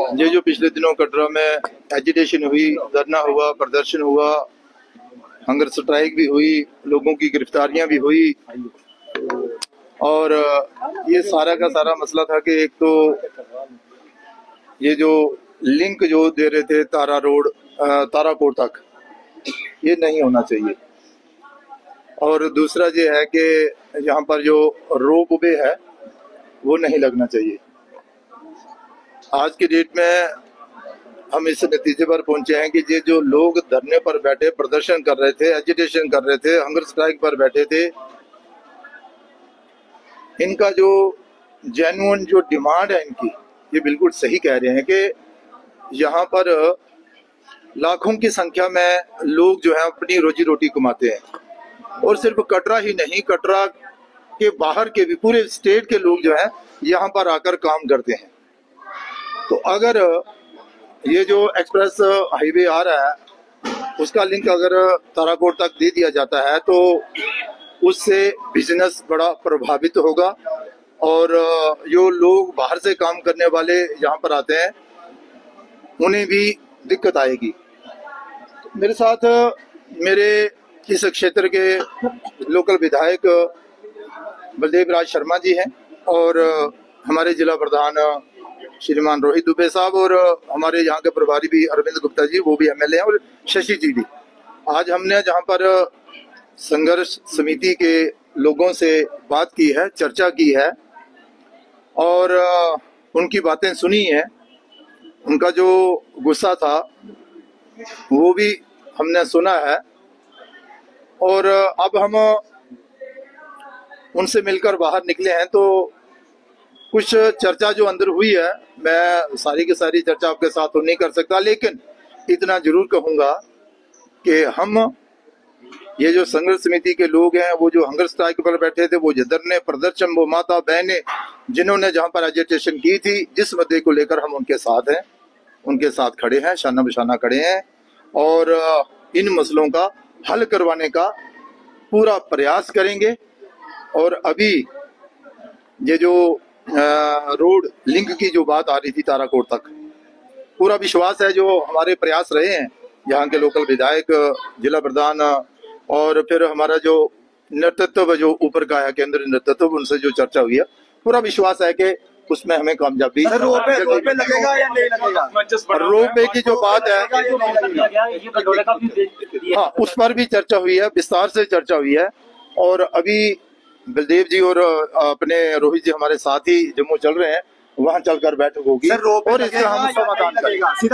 ये जो पिछले दिनों कटरा में एजिटेशन हुई, धरना हुआ, प्रदर्शन हुआ, हंगर स्ट्राइक भी हुई, लोगों की गिरफ्तारियां भी हुई, और ये सारा का सारा मसला था कि एक तो ये जो लिंक जो दे रहे थे ताराकोट तक, ये नहीं होना चाहिए। और दूसरा ये है कि यहाँ पर जो रोप वे है वो नहीं लगना चाहिए। आज की डेट में हम इस नतीजे पर पहुंचे हैं कि ये जो लोग धरने पर बैठे प्रदर्शन कर रहे थे, एजिटेशन कर रहे थे, हंगर स्ट्राइक पर बैठे थे, इनका जो जेन्युइन जो डिमांड है इनकी, ये बिल्कुल सही कह रहे हैं कि यहाँ पर लाखों की संख्या में लोग जो है अपनी रोजी रोटी कमाते हैं, और सिर्फ कटरा ही नहीं, कटरा के बाहर के भी पूरे स्टेट के लोग जो है यहाँ पर आकर काम करते हैं। तो अगर ये जो एक्सप्रेस हाईवे आ रहा है उसका लिंक अगर ताराकोट तक दे दिया जाता है तो उससे बिजनेस बड़ा प्रभावित होगा, और जो लोग बाहर से काम करने वाले यहाँ पर आते हैं उन्हें भी दिक्कत आएगी। मेरे साथ मेरे इस क्षेत्र के लोकल विधायक बलदेव राज शर्मा जी हैं, और हमारे जिला प्रधान श्रीमान रोहित दुबे साहब, और हमारे यहाँ के प्रभारी भी अरविंद गुप्ता जी, वो भी एमएलए हैं, और शशि जी भी। आज हमने जहाँ पर संघर्ष समिति के लोगों से बात की है, चर्चा की है, और उनकी बातें सुनी है, उनका जो गुस्सा था वो भी हमने सुना है, और अब हम उनसे मिलकर बाहर निकले हैं। तो कुछ चर्चा जो अंदर हुई है, मैं सारी की सारी चर्चा आपके साथ तो नहीं कर सकता, लेकिन इतना जरूर कहूंगा कि हम ये जो संघर्ष समिति के लोग हैं, वो जो हंगर स्ट्राइक पर बैठे थे, वो धरने प्रदर्शन, वो माता बहनें जिन्होंने जहां पर एजिटेशन की थी, जिस मुद्दे को लेकर हम उनके साथ हैं, उनके साथ खड़े हैं, शाना बशाना खड़े हैं, और इन मसलों का हल करवाने का पूरा प्रयास करेंगे। और अभी ये जो रोड लिंक की जो बात आ रही थी ताराकोट तक, पूरा विश्वास है जो हमारे प्रयास रहे हैं यहाँ के लोकल विधायक, जिला प्रधान, और फिर हमारा जो नेतृत्व जो ऊपर का है, केंद्रीय नेतृत्व, उनसे जो चर्चा हुई है, पूरा विश्वास है कि उसमें हमें कामयाबी। रोपवे लगेगा या नहीं लगेगा? रोपवे की जो बात है, हाँ, उस पर भी चर्चा हुई है, विस्तार से चर्चा हुई है, और अभी बलदेव जी और अपने रोहित जी हमारे साथ ही जम्मू चल रहे हैं, वहां चलकर बैठक होगी और इसका हम समाधान करेंगे।